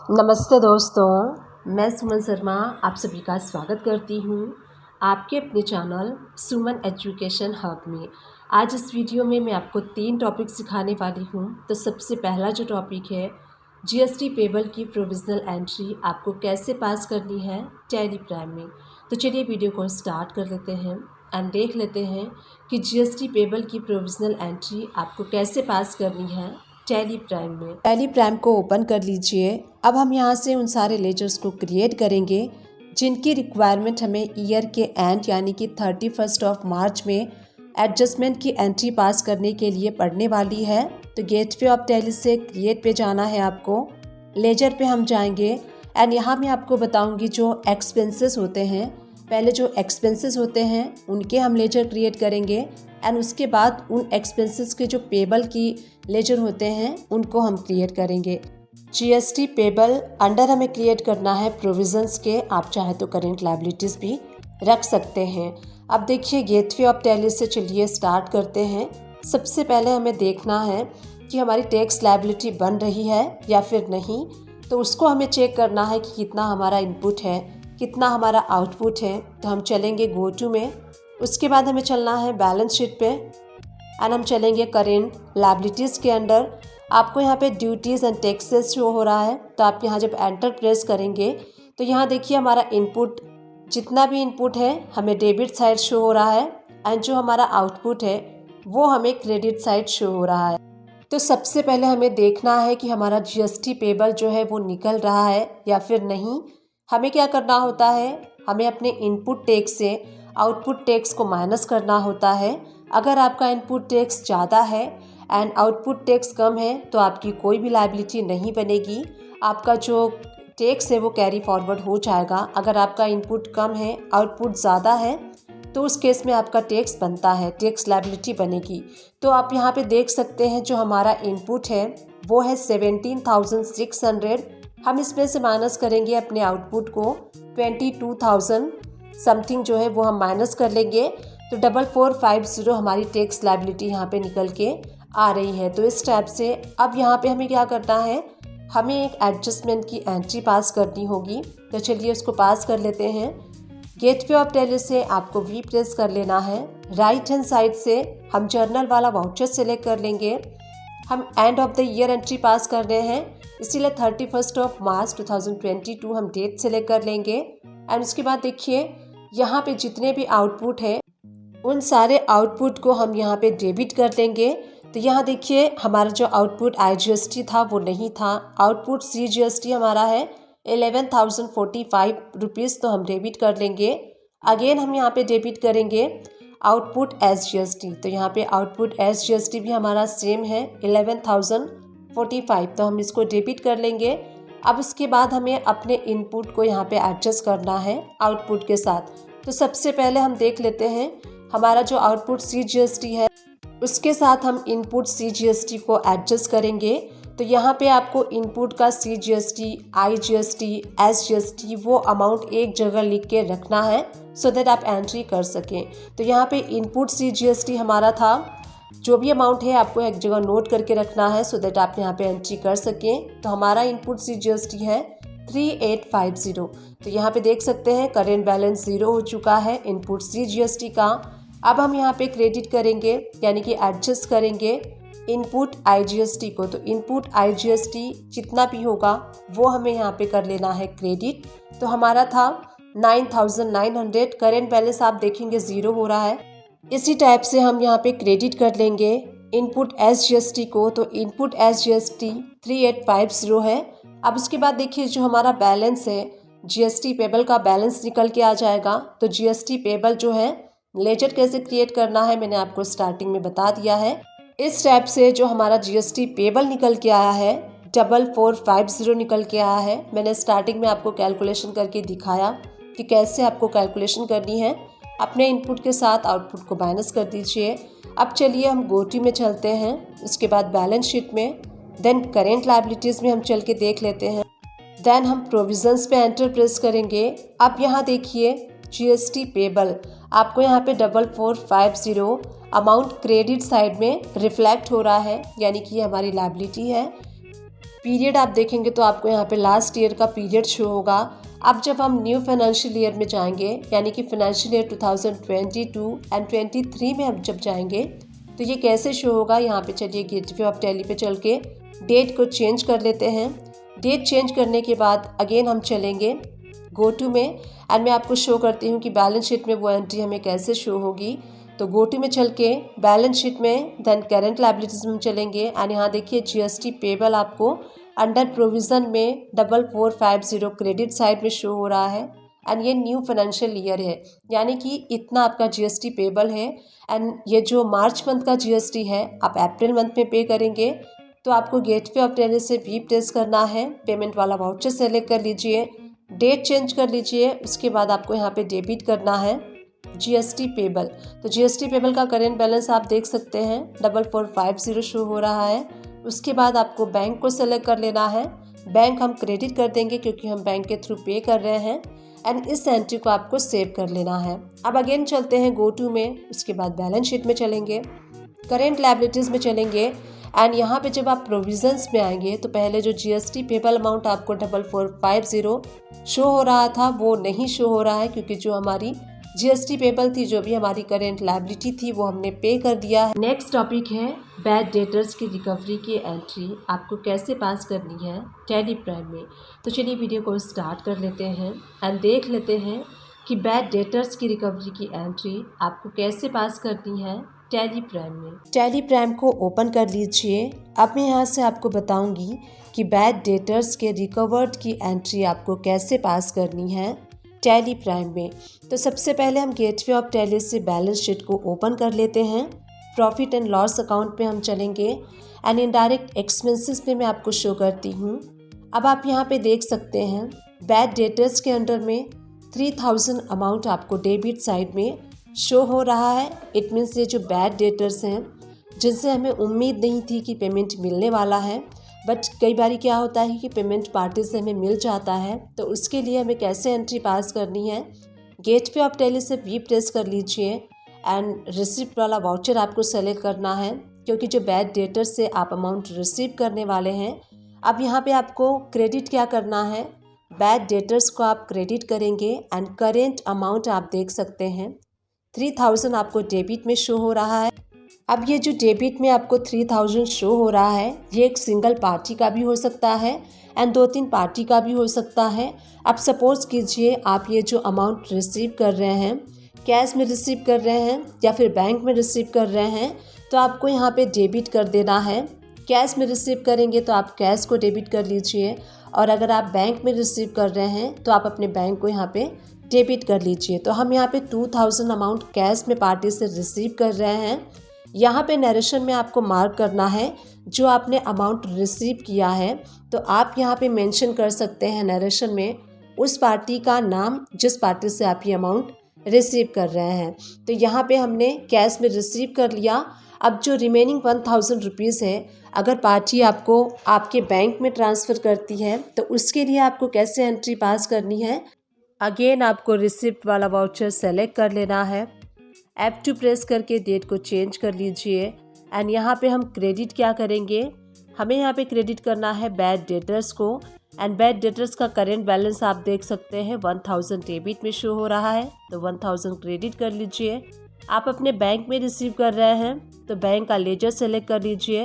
नमस्ते दोस्तों, मैं सुमन शर्मा आप सभी का स्वागत करती हूँ आपके अपने चैनल सुमन एजुकेशन हब में। आज इस वीडियो में मैं आपको 3 टॉपिक सिखाने वाली हूँ। तो सबसे पहला जो टॉपिक है जीएसटी पेबल की प्रोविजनल एंट्री आपको कैसे पास करनी है टैली प्राइम में। तो चलिए वीडियो को स्टार्ट कर लेते हैं एंड देख लेते हैं कि जीएसटी पेबल की प्रोविजनल एंट्री आपको कैसे पास करनी है टैली प्राइम में। टैली प्राइम को ओपन कर लीजिए। अब हम यहाँ से उन सारे लेजर्स को क्रिएट करेंगे जिनकी रिक्वायरमेंट हमें ईयर के एंड यानी कि 31 मार्च में एडजस्टमेंट की एंट्री पास करने के लिए पड़ने वाली है। तो गेटवे ऑफ टैली से क्रिएट पे जाना है आपको। लेजर पे हम जाएंगे एंड यहाँ मैं आपको बताऊंगी जो एक्सपेंसेस होते हैं। पहले जो एक्सपेंसेस होते हैं उनके हम लेजर क्रिएट करेंगे एंड उसके बाद उन एक्सपेंसेस के जो पेबल की लेजर होते हैं उनको हम क्रिएट करेंगे। जीएसटी पेबल अंडर हमें क्रिएट करना है प्रोविजंस के। आप चाहे तो करेंट लायबिलिटीज़ भी रख सकते हैं। अब देखिए गेटवे ऑफ टैली से चलिए स्टार्ट करते हैं। सबसे पहले हमें देखना है कि हमारी टैक्स लायबिलिटी बन रही है या फिर नहीं। तो उसको हमें चेक करना है कि कितना हमारा इनपुट है, कितना हमारा आउटपुट है। तो हम चलेंगे गो टू में। उसके बाद हमें चलना है बैलेंस शीट पे एंड हम चलेंगे करेंट लायबिलिटीज़ के अंडर। आपको यहाँ पे ड्यूटीज़ एंड टैक्सेस शो हो रहा है। तो आप यहाँ जब एंटर प्रेस करेंगे तो यहाँ देखिए हमारा इनपुट जितना भी इनपुट है हमें डेबिट साइड शो हो रहा है एंड जो हमारा आउटपुट है वो हमें क्रेडिट साइड शो हो रहा है। तो सबसे पहले हमें देखना है कि हमारा जीएसटी पेबल जो है वो निकल रहा है या फिर नहीं। हमें क्या करना होता है, हमें अपने इनपुट टैक्स से आउटपुट टैक्स को माइनस करना होता है। अगर आपका इनपुट टैक्स ज़्यादा है एंड आउटपुट टैक्स कम है तो आपकी कोई भी लायबिलिटी नहीं बनेगी। आपका जो टैक्स है वो कैरी फॉरवर्ड हो जाएगा। अगर आपका इनपुट कम है आउटपुट ज़्यादा है तो उस केस में आपका टैक्स बनता है, टैक्स लायबिलिटी बनेगी। तो आप यहाँ पे देख सकते हैं जो हमारा इनपुट है वो है 17,600। हम इसमें से माइनस करेंगे अपने आउटपुट को 22,000 समथिंग जो है वो हम माइनस कर लेंगे। तो 4450 हमारी टैक्स लायबिलिटी यहाँ पे निकल के आ रही है। तो इस टाइप से अब यहाँ पे हमें क्या करना है, हमें एक एडजस्टमेंट की एंट्री पास करनी होगी। तो चलिए उसको पास कर लेते हैं। गेटवे ऑफ टैली से आपको वी प्रेस कर लेना है। राइट हैंड साइड से हम जर्नल वाला वाउचर सेलेक्ट कर लेंगे। हम end of the year entry पास कर रहे हैं इसीलिए 31 मार्च 2022 हम डेट सेलेक्ट कर लेंगे एंड उसके बाद देखिए यहाँ पे जितने भी आउटपुट है उन सारे आउटपुट को हम यहाँ पे डेबिट कर देंगे। तो यहाँ देखिए हमारा जो आउटपुट आईजीएसटी था वो नहीं था। आउटपुट सीजीएसटी हमारा है 11,045 रुपीज़, तो हम डेबिट कर लेंगे। अगेन हम यहाँ पे डेबिट करेंगे आउटपुट एसजीएसटी। तो यहाँ पे आउटपुट एसजीएसटी भी हमारा सेम है 11,045, तो हम इसको डेबिट कर लेंगे। अब उसके बाद हमें अपने इनपुट को यहाँ पे एडजस्ट करना है आउटपुट के साथ। तो सबसे पहले हम देख लेते हैं हमारा जो आउटपुट सीजीएसटी है उसके साथ हम इनपुट सीजीएसटी को एडजस्ट करेंगे। तो यहाँ पे आपको इनपुट का सीजीएसटी, आईजीएसटी, एसजीएसटी वो अमाउंट एक जगह लिख के रखना है सो दैट आप एंट्री कर सकें। तो यहाँ पे इनपुट सीजीएसटी हमारा था, जो भी अमाउंट है आपको एक जगह नोट करके रखना है सो दैट आप यहाँ पे एंट्री कर सकें। तो हमारा इनपुट सीजीएसटी है 3850। तो यहाँ पे देख सकते हैं करेंट बैलेंस 0 हो चुका है इनपुट सीजीएसटी का। अब हम यहाँ पे क्रेडिट करेंगे यानी कि एडजस्ट करेंगे इनपुट आईजीएसटी को। तो इनपुट आईजीएसटी जितना भी होगा वो हमें यहाँ पे कर लेना है क्रेडिट। तो हमारा था 9,900। करेंट बैलेंस आप देखेंगे 0 हो रहा है। इसी टाइप से हम यहाँ पे क्रेडिट कर लेंगे इनपुट एसजीएसटी को। तो इनपुट एसजीएसटी 3850 है। अब उसके बाद देखिए जो हमारा बैलेंस है जीएसटी पेबल का बैलेंस निकल के आ जाएगा। तो जीएसटी पेबल जो है लेजर कैसे क्रिएट करना है मैंने आपको स्टार्टिंग में बता दिया है। इस टाइप से जो हमारा जीएसटी पेबल निकल के आया है 4450 निकल के आया है। मैंने स्टार्टिंग में आपको कैलकुलेशन करके दिखाया कि कैसे आपको कैलकुलेशन करनी है। अपने इनपुट के साथ आउटपुट को माइनस कर दीजिए। अब चलिए हम गोटी में चलते हैं, उसके बाद बैलेंस शीट में, देन करेंट लायबिलिटीज़ में हम चल के देख लेते हैं। देन हम प्रोविजंस पे एंटर प्रेस करेंगे। अब यहाँ देखिए जीएसटी पेबल आपको यहाँ पे 4450 अमाउंट क्रेडिट साइड में रिफ्लेक्ट हो रहा है यानी कि हमारी लायबिलिटी है। पीरियड आप देखेंगे तो आपको यहाँ पे लास्ट ईयर का पीरियड शो होगा। अब जब हम न्यू फाइनेंशियल ईयर में जाएंगे, यानी कि फाइनेंशियल ईयर 2022 एंड 23 में हम जब जाएंगे तो ये कैसे शो होगा, यहाँ पे चलिए गेटवे ऑफ टैली पे चल के डेट को चेंज कर लेते हैं। डेट चेंज करने के बाद अगेन हम चलेंगे गो टू में एंड मैं आपको शो करती हूँ कि बैलेंस शीट में वो एंट्री हमें कैसे शो होगी। तो गो टू में चल के बैलेंस शीट में देन करेंट लायबिलिटीज में चलेंगे एंड यहाँ देखिए जीएसटी पेबल आपको अंडर प्रोविज़न में 4450 क्रेडिट साइड में शो हो रहा है एंड ये न्यू फाइनेंशियल ईयर है, यानी कि इतना आपका जीएसटी पेबल है। एंड ये जो मार्च मंथ का जीएसटी है आप अप्रैल मंथ में पे करेंगे। तो आपको गेटवे ऑफ टैली से वीप टेस्ट करना है, पेमेंट वाला वाउचर सेलेक्ट कर लीजिए, डेट चेंज कर लीजिए, उसके बाद आपको यहाँ पे डेबिट करना है जीएसटी पेबल। तो जीएसटी पेबल का करेंट बैलेंस आप देख सकते हैं 4450 शो हो रहा है। उसके बाद आपको बैंक को सेलेक्ट कर लेना है, बैंक हम क्रेडिट कर देंगे क्योंकि हम बैंक के थ्रू पे कर रहे हैं एंड इस एंट्री को आपको सेव कर लेना है। अब अगेन चलते हैं गो टू में, उसके बाद बैलेंस शीट में चलेंगे, करेंट लायबिलिटीज़ में चलेंगे एंड यहाँ पे जब आप प्रोविजंस में आएंगे तो पहले जो जीएसटी पेबल अमाउंट आपको 4450 शो हो रहा था वो नहीं शो हो रहा है, क्योंकि जो हमारी जीएसटी पेबल थी, जो भी हमारी करेंट लायबिलिटी थी, वो हमने पे कर दिया है। नेक्स्ट टॉपिक है बैड डेटर्स की रिकवरी की एंट्री आपको कैसे पास करनी है टैली प्राइम में। तो चलिए वीडियो को स्टार्ट कर लेते हैं एंड देख लेते हैं कि बैड डेटर्स की रिकवरी की एंट्री आपको कैसे पास करनी है टैली प्राइम में। टैली प्राइम को ओपन कर लीजिए। अब मैं यहाँ से आपको बताऊंगी कि बैड डेटर्स के रिकवर्ड की एंट्री आपको कैसे पास करनी है टैली प्राइम में। तो सबसे पहले हम गेटवे ऑफ टैली से बैलेंस शीट को ओपन कर लेते हैं। प्रॉफिट एंड लॉस अकाउंट पे हम चलेंगे एंड इनडायरेक्ट एक्सपेंसेस पे मैं आपको शो करती हूँ। अब आप यहाँ पे देख सकते हैं बैड डेटर्स के अंडर में 3000 अमाउंट आपको डेबिट साइड में शो हो रहा है। इट मीन्स ये जो बैड डेटर्स हैं जिनसे हमें उम्मीद नहीं थी कि पेमेंट मिलने वाला है, बट कई बार क्या होता है कि पेमेंट पार्टी से हमें मिल जाता है। तो उसके लिए हमें कैसे एंट्री पास करनी है, गेटवे ऑफ टैली से वीप टेस्ट कर लीजिए एंड रिसिप्ट वाला वाउचर आपको सेलेक्ट करना है, क्योंकि जो बैड डेटर से आप अमाउंट रिसीव करने वाले हैं। अब यहाँ पे आपको क्रेडिट क्या करना है, बैड डेटर्स को आप क्रेडिट करेंगे एंड करेंट अमाउंट आप देख सकते हैं 3000 आपको डेबिट में शो हो रहा है। अब ये जो डेबिट में आपको 3000 शो हो रहा है, ये एक सिंगल पार्टी का भी हो सकता है एंड 2-3 पार्टी का भी हो सकता है। अब सपोज़ कीजिए आप ये जो अमाउंट रिसीव कर रहे हैं, कैश में रिसीव कर रहे हैं या फिर बैंक में रिसीव कर रहे हैं, तो आपको यहाँ पे डेबिट कर देना है। कैश में रिसीव करेंगे तो आप कैश को डेबिट कर लीजिए, और अगर आप बैंक में रिसीव कर रहे हैं तो आप अपने बैंक को यहाँ पे डेबिट कर लीजिए। तो हम यहाँ पे 2000 अमाउंट कैश में पार्टी से रिसीव कर रहे हैं। यहाँ पे नरेशन में आपको मार्क करना है जो आपने अमाउंट रिसीव किया है। तो आप यहाँ पे मेंशन कर सकते हैं नरेशन में उस पार्टी का नाम जिस पार्टी से आप ये अमाउंट रिसीव कर रहे हैं। तो यहाँ पे हमने कैश में रिसीव कर लिया। अब जो रिमेनिंग 1000 रुपीज़ है, अगर पार्टी आपको आपके बैंक में ट्रांसफ़र करती है तो उसके लिए आपको कैसे एंट्री पास करनी है, अगेन आपको रिसिप्ट वाला वाउचर सेलेक्ट कर लेना है, F2 प्रेस करके डेट को चेंज कर लीजिए एंड यहाँ पे हम क्रेडिट क्या करेंगे, हमें यहाँ पे क्रेडिट करना है बैड डेटर्स को एंड बैड डेटर्स का करेंट बैलेंस आप देख सकते हैं 1000 डेबिट में शो हो रहा है, तो 1000 क्रेडिट कर लीजिए। आप अपने बैंक में रिसीव कर रहे हैं तो बैंक का लेजर सेलेक्ट कर लीजिए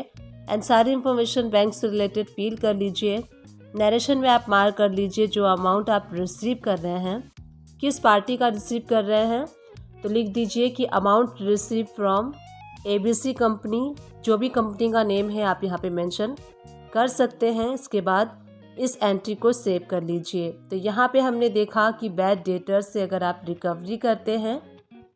एंड सारी इन्फॉर्मेशन बैंक से रिलेटेड फिल कर लीजिए। नरेशन में आप मार्क कर लीजिए जो अमाउंट आप रिसीव कर रहे हैं, किस पार्टी का रिसीव कर रहे हैं, तो लिख दीजिए कि amount receive from ABC company, जो भी कंपनी का नेम है आप यहाँ पे मेंशन कर सकते हैं। इसके बाद इस एंट्री को सेव कर लीजिए। तो यहाँ पे हमने देखा कि बैड डेटर्स से अगर आप रिकवरी करते हैं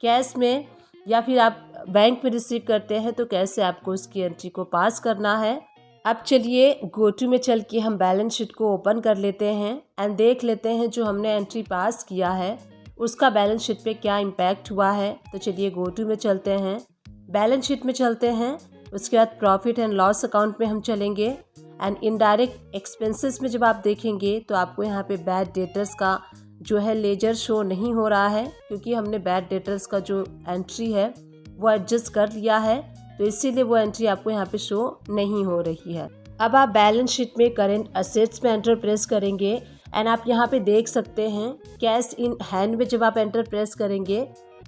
कैश में या फिर आप बैंक में रिसीव करते हैं तो कैसे आपको उसकी एंट्री को पास करना है। अब चलिए गो टू में चल के हम बैलेंस शीट को ओपन कर लेते हैं एंड देख लेते हैं जो हमने एंट्री पास किया है उसका बैलेंस शीट पे क्या इम्पैक्ट हुआ है। तो चलिए गो टू में चलते हैं, बैलेंस शीट में चलते हैं, उसके बाद प्रॉफिट एंड लॉस अकाउंट में हम चलेंगे एंड इनडायरेक्ट एक्सपेंसेस में जब आप देखेंगे तो आपको यहाँ पे बैड डेटर्स का जो है लेजर शो नहीं हो रहा है, क्योंकि हमने बैड डेटर्स का जो एंट्री है वो एडजस्ट कर लिया है, तो इसीलिए वो एंट्री आपको यहाँ पे शो नहीं हो रही है। अब आप बैलेंस शीट में करेंट असेट्स पे एंटर प्रेस करेंगे एंड आप यहाँ पे देख सकते हैं कैश इन हैंड में जब आप एंटर प्रेस करेंगे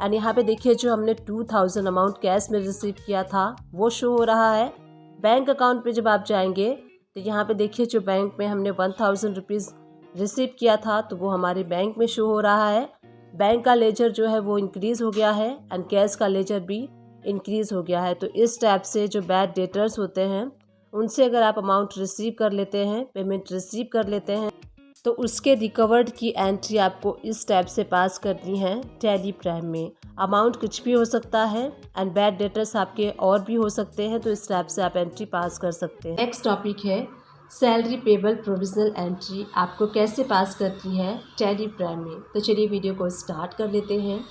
एंड यहाँ पे देखिए जो हमने 2000 अमाउंट कैश में रिसीव किया था वो शो हो रहा है। बैंक अकाउंट पे जब आप जाएंगे तो यहाँ पे देखिए जो बैंक में हमने 1000 रुपीज़ रिसीव किया था तो वो हमारे बैंक में शो हो रहा है। बैंक का लेजर जो है वो इंक्रीज़ हो गया है एंड कैश का लेजर भी इंक्रीज़ हो गया है। तो इस टाइप से जो बैड डेटर्स होते हैं उनसे अगर आप अमाउंट रिसीव कर लेते हैं, पेमेंट रिसीव कर लेते हैं, तो उसके रिकवर्ड की एंट्री आपको इस टाइप से पास करनी है टैली प्राइम में। अमाउंट कुछ भी हो सकता है एंड बैड डेटर्स आपके और भी हो सकते हैं, तो इस टाइप से आप एंट्री पास कर सकते हैं। नेक्स्ट टॉपिक है सैलरी पेबल प्रोविजनल एंट्री आपको कैसे पास करती है टैली प्राइम में। तो चलिए वीडियो को स्टार्ट कर लेते हैं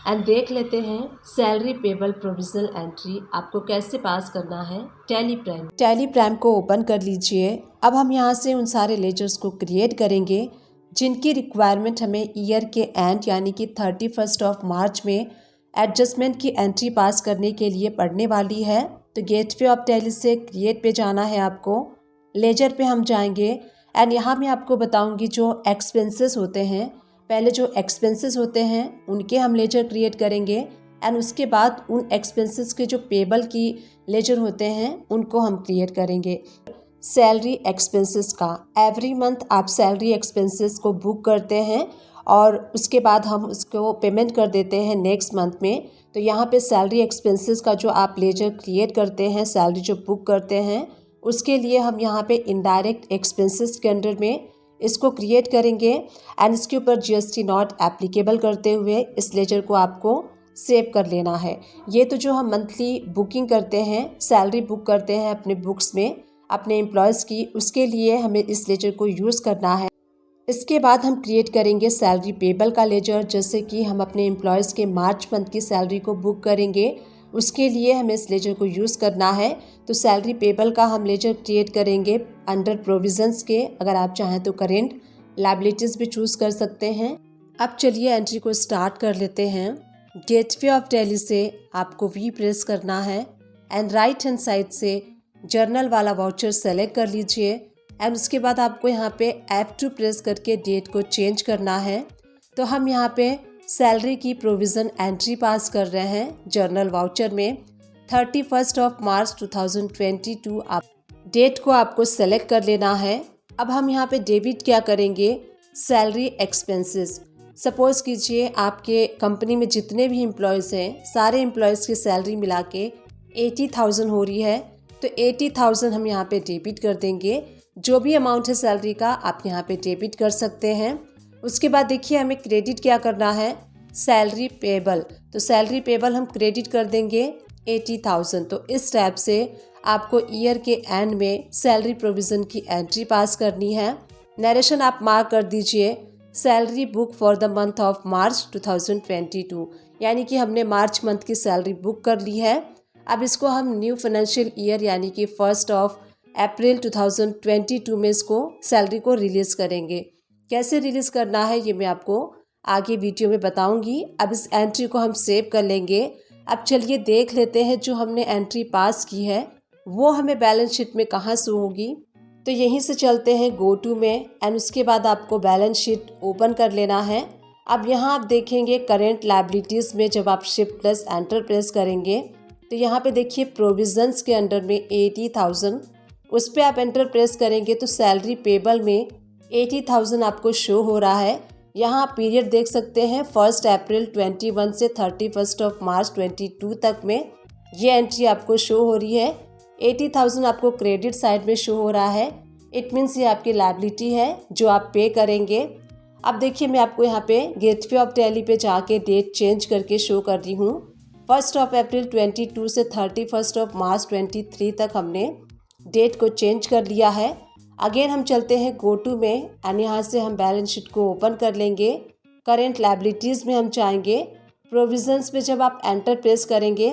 एंड देख लेते हैं सैलरी पेबल प्रोविजनल एंट्री आपको कैसे पास करना है टैली प्राइम। टैली प्राइम को ओपन कर लीजिए। अब हम यहाँ से उन सारे लेजर्स को क्रिएट करेंगे जिनकी रिक्वायरमेंट हमें ईयर के एंड यानी कि 31 मार्च में एडजस्टमेंट की एंट्री पास करने के लिए पड़ने वाली है। तो गेटवे ऑफ टैली से क्रिएट पे जाना है आपको। लेजर पे हम जाएंगे एंड यहाँ मैं आपको बताऊँगी जो एक्सपेंसेस होते हैं, पहले जो एक्सपेंसेस होते हैं उनके हम लेजर क्रिएट करेंगे एंड उसके बाद उन एक्सपेंसेस के जो पेबल की लेजर होते हैं उनको हम क्रिएट करेंगे। सैलरी एक्सपेंसेस का एवरी मंथ आप सैलरी एक्सपेंसेस को बुक करते हैं और उसके बाद हम उसको पेमेंट कर देते हैं नेक्स्ट मंथ में। तो यहाँ पे सैलरी एक्सपेंसेस का जो आप लेजर क्रिएट करते हैं, सैलरी जो बुक करते हैं, उसके लिए हम यहाँ पे इनडायरेक्ट एक्सपेंसेस के अंडर में इसको क्रिएट करेंगे एंड इसके ऊपर जीएसटी नॉट एप्लीकेबल करते हुए इस लेजर को आपको सेव कर लेना है। ये तो जो हम मंथली बुकिंग करते हैं, सैलरी बुक करते हैं अपने बुक्स में अपने एम्प्लॉयज़ की, उसके लिए हमें इस लेजर को यूज़ करना है। इसके बाद हम क्रिएट करेंगे सैलरी पेबल का लेजर, जैसे कि हम अपने एम्प्लॉयज़ के मार्च मंथ की सैलरी को बुक करेंगे, उसके लिए हमें इस लेजर को यूज़ करना है। तो सैलरी पेबल का हम लेजर क्रिएट करेंगे अंडर प्रोविजंस के। अगर आप चाहें तो करेंट लायबिलिटीज़ भी चूज़ कर सकते हैं। अब चलिए एंट्री को स्टार्ट कर लेते हैं। गेटवे ऑफ टैली से आपको वी प्रेस करना है एंड राइट हैंड साइड से जर्नल वाला वाउचर सेलेक्ट कर लीजिए एंड उसके बाद आपको यहाँ पे F2 प्रेस करके डेट को चेंज करना है। तो हम यहाँ पे सैलरी की प्रोविज़न एंट्री पास कर रहे हैं जर्नल वाउचर में 31 मार्च 2022। आप डेट को आपको सेलेक्ट कर लेना है। अब हम यहाँ पे डेबिट क्या करेंगे, सैलरी एक्सपेंसेस। सपोज़ कीजिए आपके कंपनी में जितने भी एम्प्लॉयज़ हैं, सारे एम्प्लॉयज़ की सैलरी मिला के 80,000 हो रही है, तो 80,000 हम यहाँ पे डेबिट कर देंगे। जो भी अमाउंट है सैलरी का आप यहाँ पे डेबिट कर सकते हैं। उसके बाद देखिए हमें क्रेडिट क्या करना है, सैलरी पेबल। तो सैलरी पेबल हम क्रेडिट कर देंगे 80,000। तो इस टाइप से आपको ईयर के एंड में सैलरी प्रोविज़न की एंट्री पास करनी है। नरेशन आप मार्क कर दीजिए salary book for the month of March 2022, यानी कि हमने मार्च मंथ की सैलरी बुक कर ली है। अब इसको हम न्यू फाइनेंशियल ईयर यानी कि 1 अप्रैल 2022 में इसको सैलरी को रिलीज़ करेंगे। कैसे रिलीज़ करना है ये मैं आपको आगे वीडियो में बताऊंगी। अब इस एंट्री को हम सेव कर लेंगे। अब चलिए देख लेते हैं जो हमने एंट्री पास की है वो हमें बैलेंस शीट में कहाँ शो होगी। तो यहीं से चलते हैं गो टू में एंड उसके बाद आपको बैलेंस शीट ओपन कर लेना है। अब यहाँ आप देखेंगे करेंट लायबिलिटीज़ में जब आप शिफ्ट प्लस एंटर प्रेस करेंगे तो यहाँ पे देखिए प्रोविजंस के अंडर में 80,000, उस पर आप एंटर प्रेस करेंगे तो सैलरी पेबल में 80,000 आपको शो हो रहा है। यहाँ आप पीरियड देख सकते हैं 1 अप्रैल 21 से 31 मार्च 22 तक में ये एंट्री आपको शो हो रही है। 80,000 आपको क्रेडिट साइड में शो हो रहा है। इट मीन्स ये आपकी लायबिलिटी है जो आप पे करेंगे। अब देखिए मैं आपको यहाँ पे गेटवे ऑफ टैली पे जाके डेट चेंज करके शो कर रही हूँ। 1 अप्रैल 22 से 31 मार्च 23 तक हमने डेट को चेंज कर लिया है। अगेन हम चलते हैं गो टू में एंड यहाँ से हम बैलेंस शीट को ओपन कर लेंगे। करेंट लायबिलिटीज़ में हम जाएंगे। प्रोविजंस में जब आप एंटर प्रेस करेंगे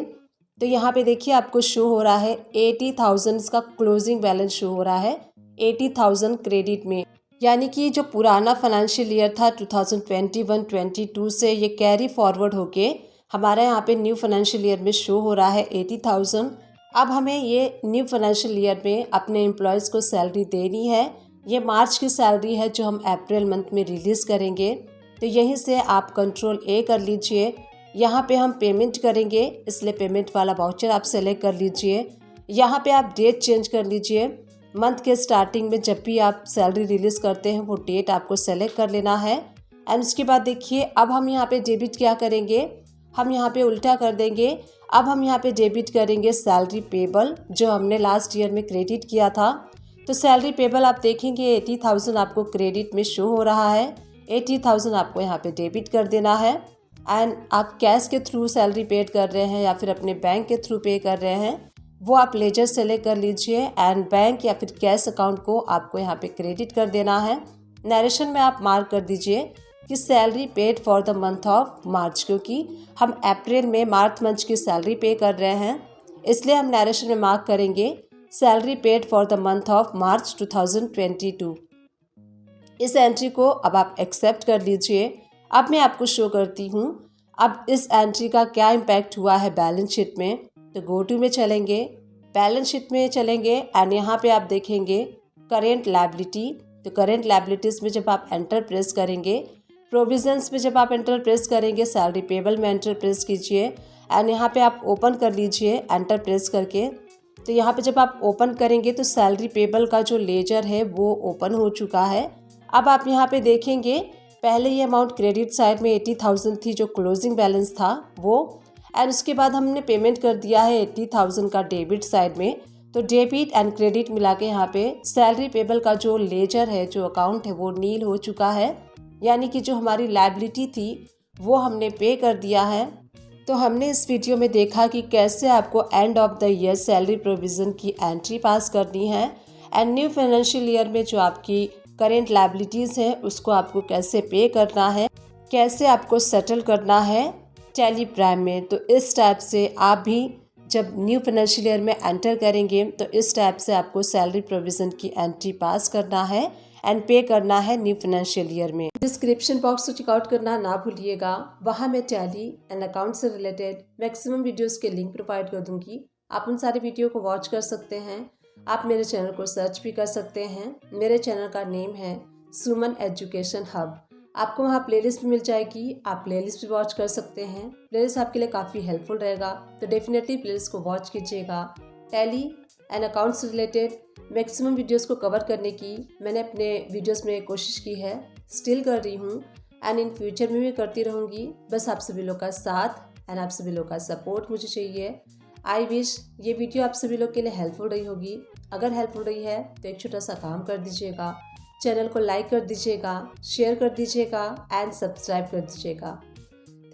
तो यहाँ पे देखिए आपको शो हो रहा है 80,000 इसका क्लोजिंग बैलेंस शो हो रहा है 80,000 क्रेडिट में, यानी कि जो पुराना फाइनेंशियल ईयर था 2021-22 से ये कैरी फॉरवर्ड होके हमारा यहाँ पे न्यू फाइनेंशियल ईयर में शो हो रहा है 80,000। अब हमें ये न्यू फाइनेंशियल ईयर में अपने एम्प्लॉयज़ को सैलरी देनी है। ये मार्च की सैलरी है जो हम अप्रैल मंथ में रिलीज़ करेंगे। तो यहीं से आप कंट्रोल ए कर लीजिए। यहाँ पे हम पेमेंट करेंगे, इसलिए पेमेंट वाला वाउचर आप सेलेक्ट कर लीजिए। यहाँ पे आप डेट चेंज कर लीजिए। मंथ के स्टार्टिंग में जब भी आप सैलरी रिलीज़ करते हैं वो डेट आपको सेलेक्ट कर लेना है। एंड उसके बाद देखिए अब हम यहाँ पे डेबिट क्या करेंगे, हम यहाँ पे उल्टा कर देंगे। अब हम यहाँ पे डेबिट करेंगे सैलरी पेबल जो हमने लास्ट ईयर में क्रेडिट किया था। तो सैलरी पेबल आप देखेंगे 80,000 आपको क्रेडिट में शो हो रहा है। 80,000 आपको यहाँ पे डेबिट कर देना है। एंड आप कैश के थ्रू सैलरी पेड कर रहे हैं या फिर अपने बैंक के थ्रू पे कर रहे हैं, वो आप लेजर सेलेक्ट कर लीजिए एंड बैंक या फिर कैश अकाउंट को आपको यहाँ पे क्रेडिट कर देना है। नरेशन में आप मार्क कर दीजिए कि salary paid for the month of March, क्योंकि हम अप्रैल में मार्च मंथ की सैलरी पे कर रहे हैं, इसलिए हम नरेशन में मार्क करेंगे salary paid for the month of March 2022। इस एंट्री को अब आप एक्सेप्ट कर लीजिए। अब मैं आपको शो करती हूँ अब इस एंट्री का क्या इम्पैक्ट हुआ है बैलेंस शीट में। तो गो टू में चलेंगे, बैलेंस शीट में चलेंगे एंड यहाँ पे आप देखेंगे करेंट लायबिलिटी। तो करेंट लायबिलिटीज़ में जब आप एंटर प्रेस करेंगे, प्रोविजंस में जब आप एंटर प्रेस करेंगे, सैलरी पेबल में एंटर प्रेस कीजिए एंड यहाँ पे आप ओपन कर लीजिए एंटर प्रेस करके। तो यहाँ पे जब आप ओपन करेंगे तो सैलरी पेबल का जो लेजर है वो ओपन हो चुका है। अब आप यहाँ पे देखेंगे पहले ये अमाउंट क्रेडिट साइड में 80,000 थी जो क्लोजिंग बैलेंस था वो, एंड उसके बाद हमने पेमेंट कर दिया है 80,000 का डेबिट साइड में। तो डेबिट एंड क्रेडिट मिला के यहाँ पे सैलरी पेबल का जो लेजर है, जो अकाउंट है वो नील हो चुका है, यानी कि जो हमारी लायबिलिटी थी वो हमने पे कर दिया है। तो हमने इस वीडियो में देखा कि कैसे आपको end of the year salary provision की एंट्री पास करनी है एंड न्यू फाइनेंशियल ईयर में जो आपकी करेंट लायबिलिटीज़ है उसको आपको कैसे पे करना है, कैसे आपको सेटल करना है टैली प्राइम में। तो इस टाइप से आप भी जब न्यू फाइनेंशियल ईयर में एंटर करेंगे तो इस टाइप से आपको सैलरी प्रोविज़न की एंट्री पास करना है एंड पे करना है न्यू फाइनेंशियल ईयर में। डिस्क्रिप्शन बॉक्स को चेकआउट करना ना भूलिएगा, वहाँ मैं टैली एंड अकाउंट से रिलेटेड मैक्सिमम वीडियोस के लिंक प्रोवाइड कर दूंगी। आप उन सारे वीडियो को वॉच कर सकते हैं। आप मेरे चैनल को सर्च भी कर सकते हैं। मेरे चैनल का नेम है सुमन एजुकेशन हब। आपको वहाँ प्लेलिस्ट भी मिल जाएगी, आप प्लेलिस्ट भी वॉच कर सकते हैं। प्लेलिस्ट आपके लिए काफ़ी हेल्पफुल रहेगा, तो डेफिनेटली प्लेलिस्ट को वॉच कीजिएगा। टैली एंड अकाउंट से रिलेटेड मैक्सिमम वीडियोस को कवर करने की मैंने अपने वीडियोस में कोशिश की है, स्टिल कर रही हूँ एंड इन फ्यूचर में भी करती रहूँगी। बस आप सभी लोग का साथ एंड आप सभी लोग का सपोर्ट मुझे चाहिए। आई विश ये वीडियो आप सभी लोग के लिए हेल्पफुल रही होगी। अगर हेल्पफुल रही है तो एक छोटा सा काम कर दीजिएगा, चैनल को लाइक कर दीजिएगा, शेयर कर दीजिएगा एंड सब्सक्राइब कर दीजिएगा।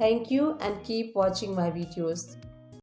Thank you and keep watching my videos.